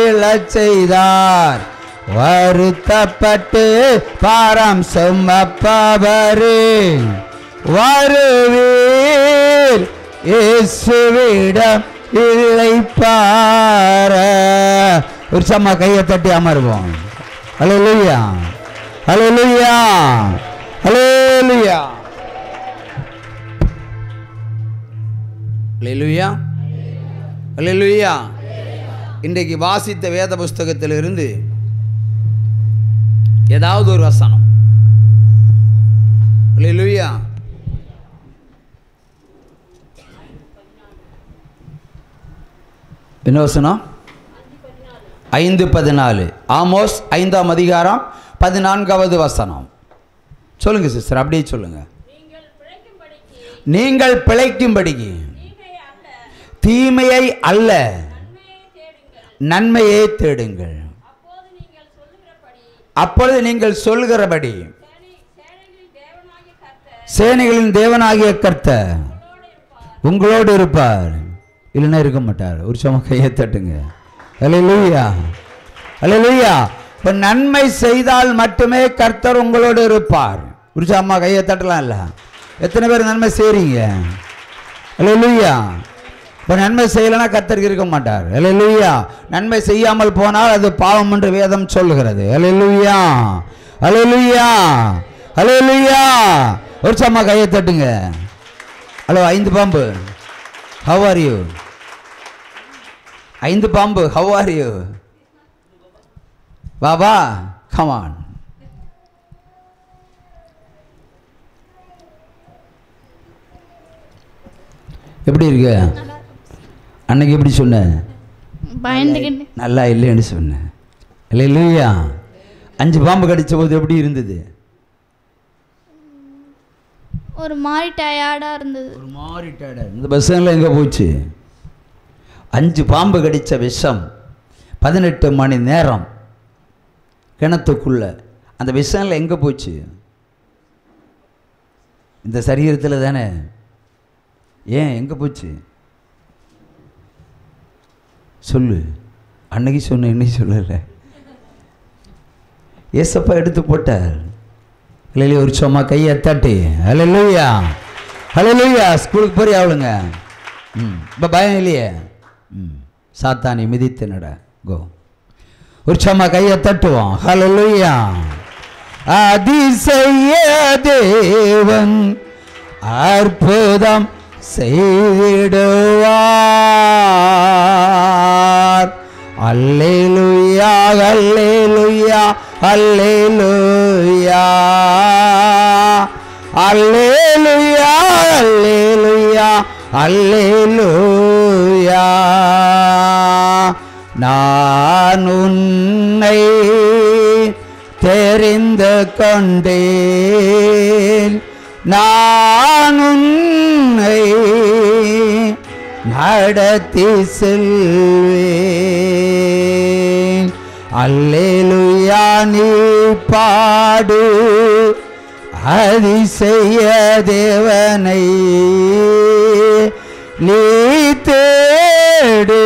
மீளச் செய்தார். வருத்தப்பட்டு பாரம் சுமப்பவரே வருவீர், இயேசுவிடம் இல்லை பார. ஒரு சம்மா கையை தட்டி அமர்வோம். ஹல்லேலூயா, ஹல்லேலூயா, ஹல்லேலூயா, ஹல்லேலூயா, ஹல்லேலூயா. இன்றைக்கு வாசித்த வேத புஸ்தகத்திலிருந்து ஏதாவது ஒரு வசனம். ஹல்லேலூயா. என்ன வசனம்? 5:14. ஆமோஸ் 5ஆம் அதிகாரம் 14வது வசனம். சொல்லுங்க சிஸ்டர், அப்படியே சொல்லுங்க. நீங்கள் பிழைக்கும்படிக்கு தீமையை அல்ல நன்மையை தேடுங்கள். அப்பொழுது நீங்கள் சொல்கிறபடி சேனைகளின் தேவனாகிய கர்த்தர் உங்களோடு இருப்பார், இல்லைன்னா இருக்க மாட்டார். ஒரு சம கையை தட்டுங்க. ஹல்லேலூயா, ஹல்லேலூயா. இப்போ நன்மை செய்தால் மட்டுமே கர்த்தர் உங்களோடு இருப்பார். ஒரு சம கையை தட்டலாம். இல்லை, எத்தனை பேர் நன்மை செய்கிறீங்க? ஹல்லேலூயா. இப்போ நன்மை செய்யலைன்னா கர்த்தருக்கு இருக்க மாட்டார். ஹல்லேலூயா. நன்மை செய்யாமல் போனால் அது பாவம் என்று வேதம் சொல்லுகிறது. ஹல்லேலூயா, ஹல்லேலூயா, ஹல்லேலூயா. ஒரு சம கையை தட்டுங்க. ஹலோ 5 பாம்பு, ஹவ் ஆர் யூ? 5 பாம்பு, how are you? Baba come on. எப்படி இருக்கு? அன்னைக்கு எப்படி சொன்னேன்? நல்லா இல்லைன்னு சொன்னேன். ஹல்லேலூயா. 5 பாம்பு கடிச்ச போது எப்படி இருந்தது? ஒரு மாதிரி டயர்டாக இருந்தது. ஒரு மாதிரி டயர்டாக இருந்தது. இந்த பஸ்ஸெல்லாம் எங்கே போச்சு? 5 பாம்பு கடித்த விஷம் 18 மணி நேரம் கிணத்துக்குள்ள. அந்த விஷம்லாம் எங்கே போச்சு? இந்த சரீரத்தில் தானே. ஏன் எங்கே போச்சு? சொல்லு. அன்னைக்கு சொன்ன, இன்னைக்கு சொல்லலை. ஏசப்பா எடுத்து போட்டார். இல்லையா? ஒரு சும்மா கையை தட்டி ஹல்லேலூயா, ஹல்லேலூயா. ஸ்கூலுக்கு போறியா அவளுங்க? இப்போ பயம் இல்லையே. சாத்தானி மிதித்து நட. கோ. ஒரு சும்மா கையை தட்டுவோம். ஹல்லேலூயா. அதிசய தேவன் அற்புதம் செய்திடுவார். அல்லேலூயா, அல்லேலூயா, அல்லேலூயா, அல்லேலூயா, அல்லேலூயா, அல்லேலூயா. நான் உன்னை தெரிந்து கொண்டேன், நான் உன்னை நடத்தி செல்வேன். அல்லேலூயா. நீ பாடு அதிசய தேவனை, நீ தேடு.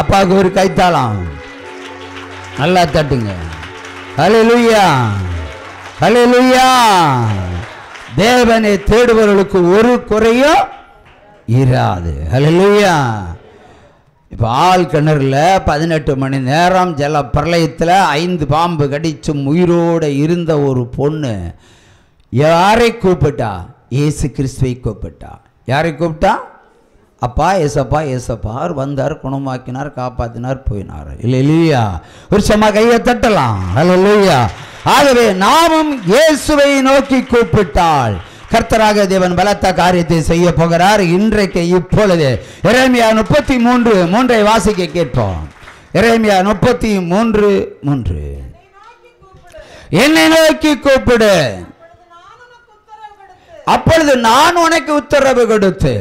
அப்பாவுக்கு ஒரு கைத்தாளம் நல்லா தட்டுங்க. ஹல்லேலூயா, ஹல்லேலூயா. தேவனை தேடுபவர்களுக்கு ஒரு குறையும் இராது. ஹல்லேலூயா. இப்போ ஆள் கிணறுல 18 மணி நேரம் ஜல பிரளயத்தில் 5 பாம்பு கடிச்சும் உயிரோடு இருந்த ஒரு பொண்ணு யாரை கூப்பிட்டா? இயேசு கிறிஸ்துவை கூப்பிட்டா. யாரை கூப்பிட்டா? அப்பா ஏசப்பா, ஏசப்பா வந்தார், குணமாக்கினார், காப்பாற்றினார், போயினார். இல்லையா? ஒரு சும்மா கையை தட்டலாம். ஹல்லேலூயா. ஆகவே நாமும் இயேசுவை நோக்கி கூப்பிட்டால் கர்த்தராக தேவன் பலத்த காரியத்தை செய்ய போகிறார். இன்றைக்கு இப்பொழுது எரேமியா 33:3 வாசிக்க கேட்போம். எரேமியா 33:3. என்னை நோக்கி கூப்பிடு, அப்பொழுது நான் உனக்கு உத்தரவு கொடுத்து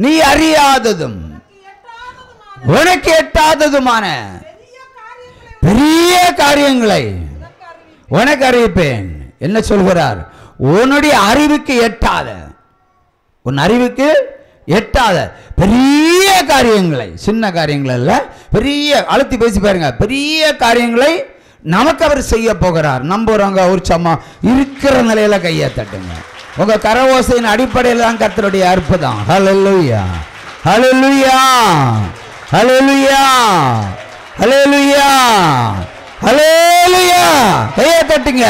நீ அறியாததும் உனக்கு எட்டாததுமான பெரிய காரியங்களை உனக்கு அறிவிப்பேன். என்ன சொல்கிறார்? உன்னுடைய அறிவுக்கு எட்டாத, உன் அறிவுக்கு எட்டாத பெரிய காரியங்களை, சின்ன காரியங்கள் அல்ல, பெரிய அழுத்தி பேசி பாருங்க, பெரிய காரியங்களை நமக்கு அவர் செய்ய போகிறார். நம்புறவங்க உற்சாகமா இருக்கிற நிலையில கையை தட்டுங்க. உங்க கரவோசையின் அடிப்படையில் தான் கர்த்தருடைய அற்புதம். ஹல்லேலூயா, ஹல்லேலூயா, ஹல்லேலூயா, ஹல்லேலூயா, ஹல்லேலூயா. கையை தட்டுங்க.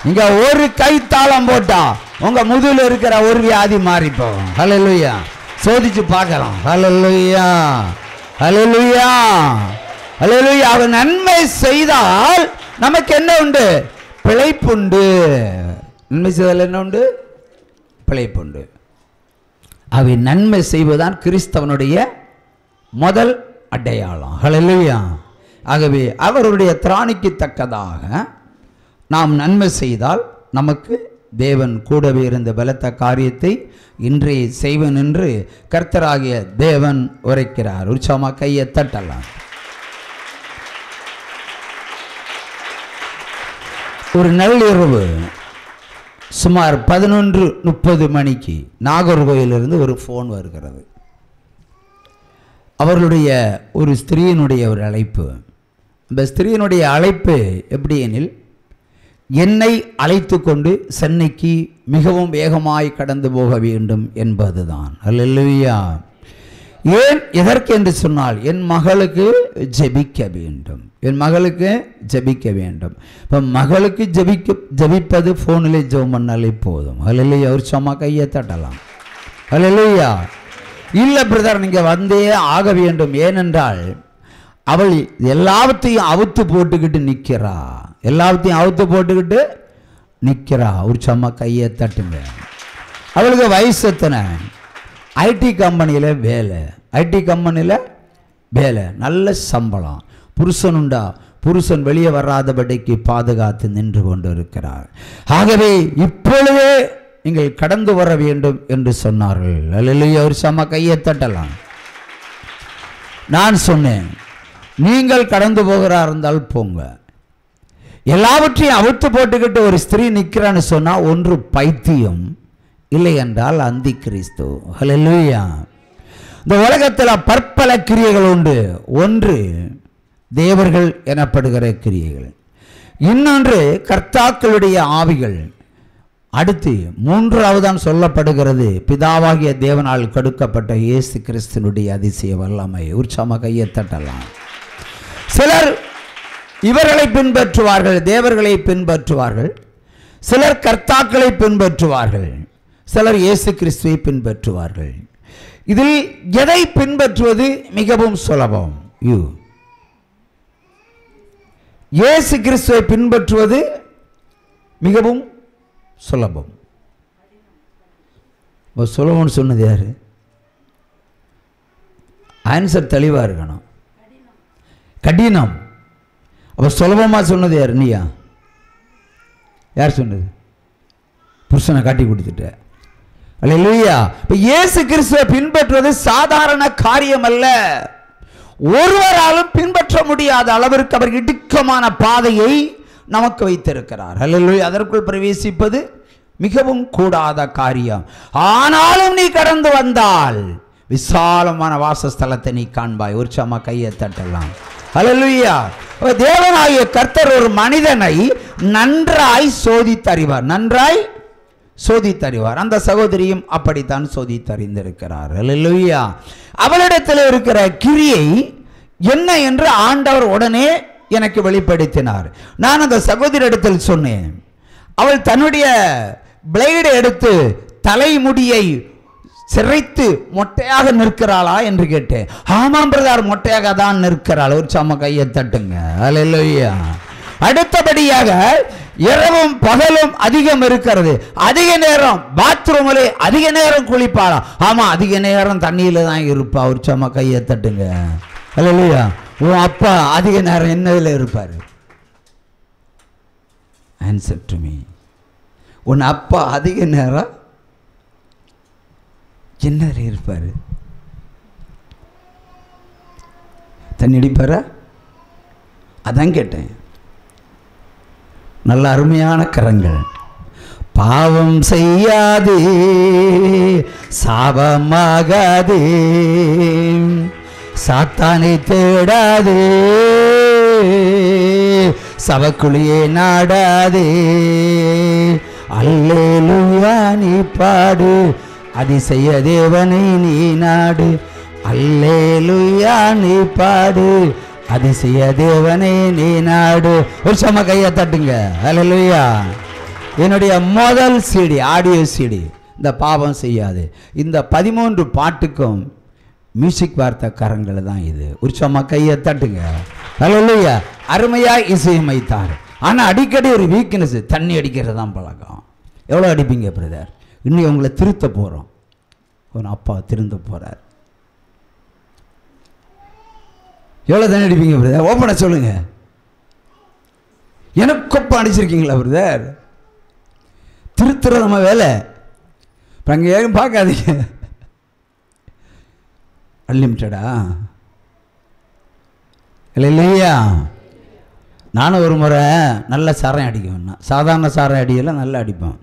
இங்க ஒரு கைத்தாளம் போட்டா உங்க முதுகுல இருக்கிற ஒரு வியாதி மாறி போகும். ஹல்லேலூயா. சோதிச்சு பார்க்கலாம். ஹல்லேலூயா, ஹல்லேலூயா, ஹல்லேலூயா. அவர் நன்மை செய்தால் நமக்கு என்ன உண்டு? பிழைப்புண்டு. நன்மை செய்தால் என்ன உண்டு? பிழைப்புண்டு. அவை நன்மை செய்வதுதான் கிறிஸ்தவனுடைய முதல் அடையாளம். ஹல்லேலூயா. ஆகவே அவருடைய திராணிக்கு தக்கதாக நாம் நன்மை செய்தால் நமக்கு தேவன் கூடவே இருந்த பலத்த காரியத்தை இன்றைய செய்வன் என்று கர்த்தராகிய தேவன் உரைக்கிறார். உற்சாகமா கையை தட்டலாம். ஒரு நள்ளிரவு சுமார் 11:30 மணிக்கு நாகர்கோயிலிருந்து ஒரு ஃபோன் வருகிறது. அவர்களுடைய ஒரு ஸ்திரீயினுடைய ஒரு அழைப்பு. அந்த ஸ்திரீயினுடைய அழைப்பு எப்படி எனில், என்னை அழைத்து கொண்டு சென்னைக்கு மிகவும் வேகமாய் கடந்து போக வேண்டும் என்பதுதான். அல்லேலூயா. ஏன், எதற்கு என்று சொன்னால், என் மகளுக்கு ஜெபிக்க வேண்டும், என் மகளுக்கு ஜெபிக்க வேண்டும். இப்போ மகளுக்கு ஜெபிப்பது ஃபோனில் ஜெபம் பண்ணாலே போதும். அல்லேலூயா. ஒரு சும்மா கையை தட்டலாம். அல்லேலூயா. இல்லை பிரதர், நீங்கள் வந்தே ஆக வேண்டும். ஏனென்றால் அவள் எல்லாவற்றையும் அவுத்து போட்டுக்கிட்டு நிற்கிறா, எல்லாவற்றையும் அவுத்து போட்டுக்கிட்டு நிற்கிறா. ஒரு சும்மா கையை தட்டுங்க. அவளுக்கு வயசு எத்தனை? ஐடி கம்பெனியில் வேலை, ஐடி கம்பெனியில் வேலை, நல்ல சம்பளம். புருஷன் உண்டா? புருஷன் வெளியே வராதபடிக்கு பாதுகாத்து நின்று கொண்டு இருக்கிறார். ஆகவே இப்பொழுதே நீங்கள் கடந்து வர வேண்டும் என்று சொன்னார்கள். அல்லேலூயா. ஒரு சம கையை தட்டலாம். நான் சொன்னேன், நீங்கள் கடந்து போகிறா இருந்தால் போங்க. எல்லாவற்றையும் அவுத்து போட்டுக்கிட்டு ஒரு ஸ்திரீ நிற்கிறான்னு சொன்னா ஒன்று பைத்தியம், இல்லை என்றால் அந்தி கிறிஸ்து. ஹல்லேலூயா. இந்த உலகத்தில் பற்பல கிரியைகள் உண்டு. ஒன்று தேவர்கள் எனப்படுகிற கிரியைகள், இன்னொன்று கர்த்தாக்களுடைய ஆவிகள், அடுத்து மூன்றாவதான் சொல்லப்படுகிறது பிதாவாகிய தேவனால் கொடுக்கப்பட்ட இயேசு கிறிஸ்துனுடைய அதிசய வல்லமை. உற்சாகமாக கையை தட்டலாம். சிலர் இவர்களை பின்பற்றுவார்கள், தேவர்களை பின்பற்றுவார்கள். சிலர் கர்த்தாக்களை பின்பற்றுவார்கள், சிலர் இயேசு கிறிஸ்துவை பின்பற்றுவார்கள். இதில் எதை பின்பற்றுவது மிகவும் சுலபம்? இயேசு கிறிஸ்துவை பின்பற்றுவது மிகவும் சுலபம். சுலபம்னு சொன்னது யாரு? ஆன்சர் தெளிவாக இருக்கணும். கடினம். அப்போ சுலபமாக சொன்னது யார்? நீயா? யார் சொன்னது? புருஷனை காட்டி கொடுத்துட்ட. அல்லேலூயா. இப்போ இயேசு கிறிஸ்துவை பின்பற்றுவது சாதாரண காரியம் அல்ல. ஒருவராலும் பின்பற்ற முடியாத அளவிற்கு அவர் இடுக்கமான பாதையை நமக்கு வைத்திருக்கிறார். அல்லேலூயா. அதற்குள் பிரவேசிப்பது மிகவும் கூடாத காரியம். ஆனாலும் நீ கடந்து வந்தால் விசாலமான வாசஸ்தலத்தை நீ காண்பாய். ஒரு சம கையை தட்டலாம். அல்லேலூயா. தேவனாகிய கர்த்தர் ஒரு மனிதனை நன்றாய் சோதித்தறிவார், நன்றாய் சோதித்தறிவார். அந்த சகோதரியும் அப்படித்தான் சோதித்தறிந்திருக்கிறார். அல்லேலூயா. அவளிடத்தில் இருக்கிற கிரியை என்ன என்று ஆண்டவர் உடனே எனக்கு வெளிப்படுத்தினார். நான் அந்த சகோதரியிடத்தில் சொன்னேன், அவள் தன்னுடைய பிளேடை எடுத்து தலைமுடியை சிரைத்து மொட்டையாக நிற்கிறாளா என்று கேட்டேன். ஆமாம் பிரதர், மொட்டையாக தான் நிற்கிறாள். ஒரு சம கையை தட்டுங்க. அல்லேலூயா. அடுத்தபடியாக இரவும் பகலும் அதிகம் இருக்கிறது. அதிக நேரம் பாத்ரூமில் அதிக நேரம் குளிப்பாளா? ஆமா, அதிக நேரம் தண்ணியில தான் இருப்பா. ஒரு சம கையை தட்டுங்க. அல்லேலூயா. உன் அப்பா அதிக நேரம் என்னதில் இருப்பார்? Answer to me. உன் அப்பா அதிக நேரம் என்னதில் இருப்பார்? தண்ணி அடிப்பாரா? அதான் கேட்டேன். நல்ல அருமையான கரங்கள், பாவம் செய்யாதே, சாபமாகாதே, சாத்தானை தேடாதே, சவக்குழியை நாடாதே. அல்லேலூயா நீ பாடு, அதிசய தேவனை நீ நாடு. அல்லேலூயா நீ பாடு, அதிசய தேவனை நீ நாடு. ஒரு சம கையை தட்டுங்க. அல்லேலூயா. என்னுடைய முதல் சிடி, ஆடியோ சிடி, இந்த பாவம் செய்யாது, இந்த 13 பாட்டுக்கும் மியூசிக் வார்த்தைக்காரங்கள் தான் இது. உற்சவமா கையை தட்டுங்க. அல்லேலூயா. அருமையா இசையமைத்தார். ஆனால் அடிக்கடி ஒரு வீக்னஸ், தண்ணி அடிக்கிறது தான் பழக்கம். எவ்வளோ அடிப்பீங்க பிரதர்? இன்னும் உங்களை திருத்த போகிறோம். ஒரு அப்பா திருந்த போகிறார். எவ்வளோ தண்ணி அடிப்பீங்க பிரதர்? ஓப்பனை சொல்லுங்க. எனக்கு கொப்ப அடிச்சிருக்கீங்களா பிரதர்? திருத்துற நம்ம வேலை. இப்போ அங்கே ஏன் பார்க்காதீங்க. அன்லிமிட்டடா இல்லையா? நானும் ஒரு முறை நல்ல சாரம் அடிக்குவேன். சாதாரண சாரம் அடியெல்லாம் நல்லா அடிப்பேன்.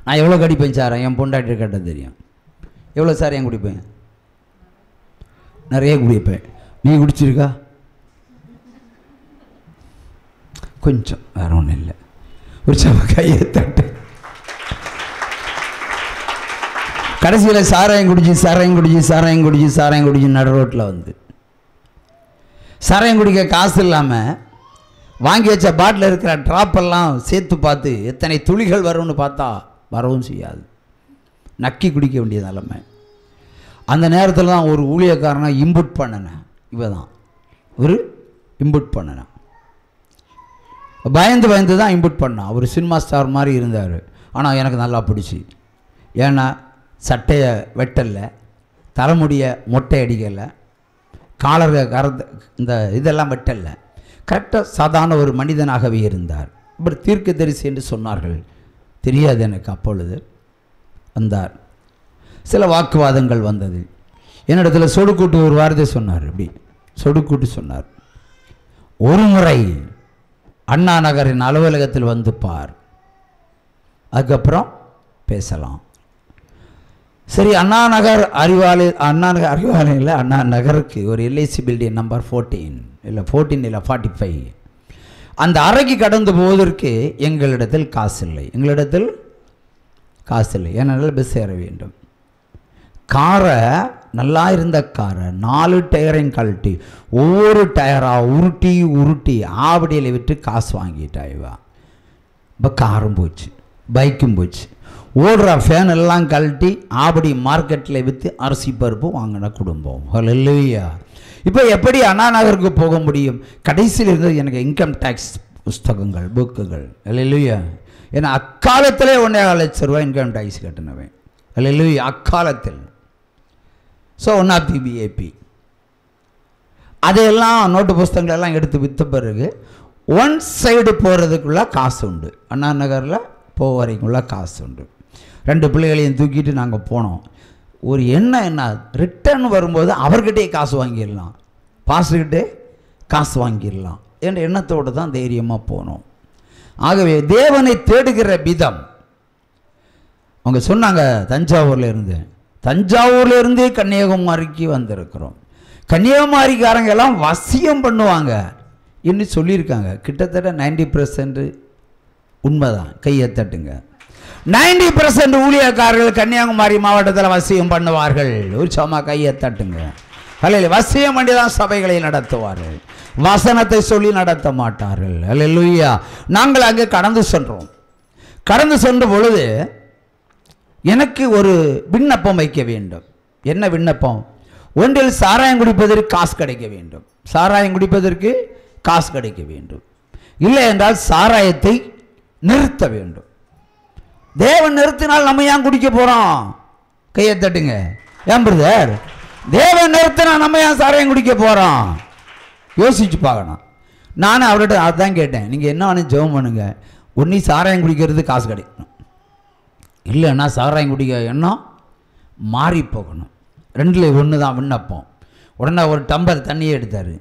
நான் எவ்வளோ அடிப்பேன் சாரம்? என் பொண்டாட்டி கேட்ட தெரியும். எவ்வளோ சாரம் குடிப்பேன்? நிறைய குடிப்பேன். நீ குடிச்சிருக்கா? கொஞ்சம், வேற ஒன்றும் இல்லை. ஒரு சம கையை தட்டு. கடைசியில் சாராயம் குடிச்சு நடு ரோட்டில் வந்து சாராயம் குடிக்க காசு இல்லாமல் வாங்கி வச்ச பாட்டில் இருக்கிற ட்ராப்பெல்லாம் சேர்த்து பார்த்து எத்தனை துளிகள் வரும்னு பார்த்தா வரவும் செய்யாது. நக்கி குடிக்க வேண்டிய நிலைமை. அந்த நேரத்தில் தான் ஒரு ஊழியக்காரனை இன்புட் பண்ணினேன். இவ தான் ஒரு இன்புட் பண்ணினேன். பயந்து தான் இன்புட் பண்ணான். அவர் சினிமா ஸ்டார் மாதிரி இருந்தார். ஆனால் எனக்கு நல்லா பிடிச்சி. ஏன்னா சட்டையை வெட்டலை, தலைமுடியை மொட்டை அடிக்கலை, காலரை இந்த இதெல்லாம் வெட்டலை. கரெக்டாக சாதாரண ஒரு மனிதனாகவே இருந்தார். இவர் தீர்க்கதரிசி என்று சொன்னார்கள். தெரியாது எனக்கு. அப்பொழுது வந்தார். சில வாக்குவாதங்கள் வந்தது. என்னிடத்தில் சொடுக்கூட்டு ஒரு வார்த்தை சொன்னார். இப்படி சொடுக்கூட்டு சொன்னார். ஒரு முறை அண்ணா நகரின் அலுவலகத்தில் வந்து பார், அதுக்கப்புறம் பேசலாம். சரி, அண்ணா நகர் அறிவாலயம் இல்லை, அண்ணா நகருக்கு ஒரு எல்ஐசி பில்டிங் நம்பர் 14 இல்லை 45 அந்த அறைக்கு கடந்து போவதற்கு எங்களிடத்தில் காசு இல்லை. ஏனென்றால் பஸ் ஏற வேண்டும். காரை, நல்லா இருந்த காரை 4 டயரையும் கழட்டி ஒவ்வொரு டயராக உருட்டி ஆவடியில் விட்டு காசு வாங்கிட்டாய்வா. இப்போ காரும் போச்சு, பைக்கும் போச்சு. ஓடுற ஃபேன் எல்லாம் கழட்டி ஆவடி மார்க்கெட்டில் விற்று அரிசி பருப்பு வாங்கின குடும்பம். ஹல்லேலூயா. இப்போ எப்படி அண்ணா நகருக்கு போக முடியும்? கடைசியில் இருந்தது எனக்கு இன்கம் டேக்ஸ் புஸ்தகங்கள், புக்குகள். ஹல்லேலூயா. ஏன்னா அக்காலத்திலே 1.5 லட்சம் ரூபாய் இன்கம் டேக்ஸ் கட்டினவன். ஹல்லேலூயா. அக்காலத்தில். So one of the VIP. அதையெல்லாம் நோட்டு புஸ்தகங்கள் எல்லாம் எடுத்து விற்ற பிறகு ஒன் சைடு போகிறதுக்குள்ள காசு உண்டு. அண்ணா நகரில் போக வரைக்குள்ள காசு உண்டு. 2 பிள்ளைகளையும் தூக்கிட்டு நாங்கள் போனோம். ஒரு என்ன ரிட்டர்ன் வரும்போது அவர்கிட்டே காசு வாங்கிடலாம், பாஸ்டர்கிட்டே காசு வாங்கிடலாம் என்ற எண்ணத்தோடு தான் தைரியமாக போனோம். ஆகவே தேவனை தேடுகிற விதம். அவங்க சொன்னாங்க தஞ்சாவூரில் இருந்தே கன்னியாகுமரிக்கு வந்திருக்கிறோம். கன்னியாகுமரிக்காரங்க எல்லாம் வசியம் பண்ணுவாங்க என்று சொல்லியிருக்காங்க. கிட்டத்தட்ட 90% உண்மைதான். கையை தட்டுங்க. 90% ஊழியக்காரர்கள் கன்னியாகுமரி மாவட்டத்தில் வசியம் பண்ணுவார்கள். உற்சாகமா கையை தட்டுங்க. அல்ல, வசியம் பண்ணி தான் சபைகளை நடத்துவார்கள். வசனத்தை சொல்லி நடத்த மாட்டார்கள். அல்லேலூயா. நாங்கள் அங்கே கடந்து சென்ற பொழுது எனக்கு ஒரு விண்ணப்பம் வைக்க வேண்டும். என்ன விண்ணப்பம்? ஒன்றில் சாராயம் குடிப்பதற்கு காசு கிடைக்க வேண்டும். இல்லை என்றால் சாராயத்தை நிறுத்த வேண்டும். தேவன் நிறுத்தினால் நம்ம ஏன் குடிக்க போறோம்? கையை தட்டுங்க. ஏன் பிரதர்? தேவன் நிறுத்தினா நம்ம ஏன் சாராயம் குடிக்க போறோம்? யோசிச்சு பார்க்கணும். நானும் அவர்கிட்ட அதுதான் கேட்டேன். நீங்கள் என்ன வேணும் ஜெபம் பண்ணுங்க. ஒன்றி சாராயம் குடிக்கிறது காசு கிடைக்கணும், இல்லைன்னா சாராயம் குடிக்க எண்ணம் மாறி போகணும். 2ல் 1 தான் விண்ணப்பம். உடனே ஒரு டம்பர் தண்ணியை எடுத்தார்.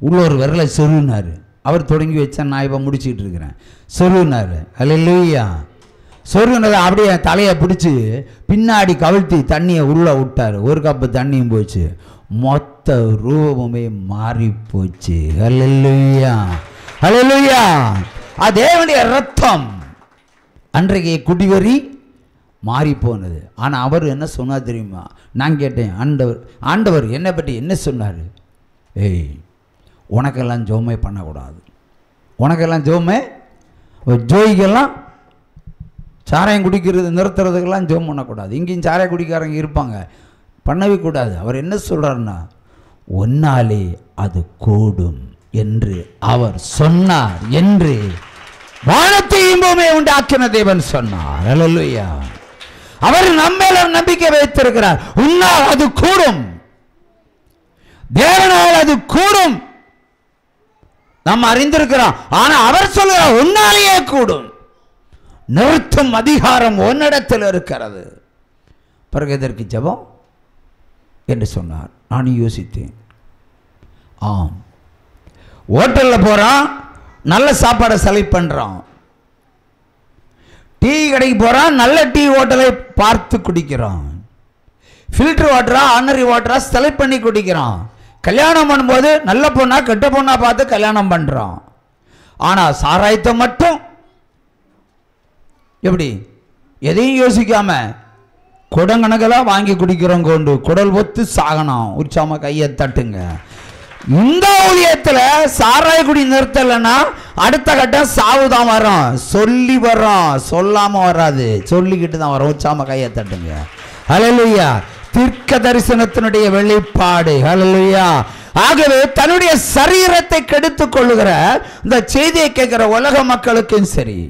உள்ள ஒரு விரலை சொருவினார். அவர் தொடங்கி வச்சா நான் இப்போ முடிச்சுக்கிட்டு இருக்கிறேன். சொருவினார். அல்லேலூயா. சொருகினதை அப்படியே தலையை பிடிச்சி பின்னாடி கவிழ்த்தி தண்ணியை உள்ளே விட்டார். ஒரு கப்பு தண்ணியும் போச்சு. மொத்த ரூபமுமே மாறி போச்சு. ஹல்லேலூயா, ஹல்லேலூயா. தேவனுடைய ரத்தம் அன்றைக்கு குடிவரி மாறி போனது. ஆனால் அவர் என்ன சொன்னார் தெரியுமா? நான் கேட்டேன், ஆண்டவர் என்னை பற்றி என்ன சொன்னார்? ஏய், உனக்கெல்லாம் ஜோமே பண்ணக்கூடாது, உனக்கெல்லாம் ஜோமே, ஜோய்க்கெல்லாம் சாராயம் குடிக்கிறது நிறுத்துறதுக்கெல்லாம் ஜோம் பண்ணக்கூடாது. இங்கேயும் சாராய குடிக்காரங்க இருப்பாங்க, பண்ணவே கூடாது. அவர் என்ன சொல்கிறாருன்னா, ஒன்னாலே அது கூடும் என்று அவர் சொன்னார் என்று வானத்தையும் பூமியை உண்டாக்கின தேவன் சொன்னார். ஹல்லேலூயா. அவர் நம்மேல நம்பிக்கை வைத்திருக்கிறார். உன்னால் அது கூடும், தேவனால் அது கூடும், நாம் அறிந்திருக்கிறோம். ஆனா அவர் சொல்கிறார், உன்னாலேயே கூடும், நிறுத்தும் அதிகாரம் உன்னிடத்தில் இருக்கிறது. பிறகு எதற்கு ஜெபம் என்று சொன்னார். நான் யோசித்தேன், ஆம், ஹோட்டலில் போகிறான், நல்ல சாப்பாடை செலக்ட் பண்ணுறான். டீ கடைக்கு போகிறான், நல்ல டீ ஹோட்டலை பார்த்து குடிக்கிறான். ஃபில்டர் வாட்டரா ஆர்டினரி வாட்டரா செலக்ட் பண்ணி குடிக்கிறான். கல்யாணம் பண்ணும்போது நல்ல பொண்ணா கெட்ட பொண்ணா பார்த்து கல்யாணம் பண்ணுறான். ஆனால் சாராயத்தை மட்டும் எப்படி, எதையும் யோசிக்காம குடங்கணக்கெல்லாம் வாங்கி குடிக்கிறோம். கொண்டு குடல் ஒத்து சாகணும். உற்சாம கையை தட்டுங்க. இந்த ஊழியத்தில் சாராய குடி நிறுத்தலைன்னா அடுத்த கட்டம் சாவுதான் வரும். சொல்லி வரும், சொல்லாம வராது, சொல்லிக்கிட்டு தான் வரும். உற்சாம கையை தட்டுங்க. ஹல்லேலூயா. தீர்க்க தரிசனத்தினுடைய வெளிப்பாடு. ஹல்லேலூயா. ஆகவே தன்னுடைய சரீரத்தை கெடுத்துக் கொள்ளுகிற இந்த செய்தியை கேட்கிற உலக மக்களுக்கும் சரி,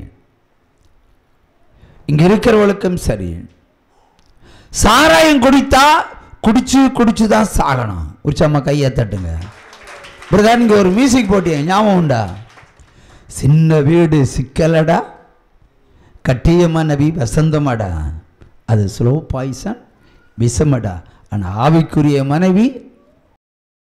இங்க இருக்கிறவர்களுக்கும் சரி, சாராயம் குடித்தா குடிச்சு தான் சாகணும். உற்சாம கையை தட்டுங்க. பிரதர், இங்கே ஒரு மியூசிக் போட்டிய ஞாபகம் உண்டா? சின்ன வீடு சிக்கலடா, கட்டிய மனைவி வசந்தமடா, அது ஸ்லோ பாய்சன் விஷமடா, ஆனால் ஆவிக்குரிய மனைவி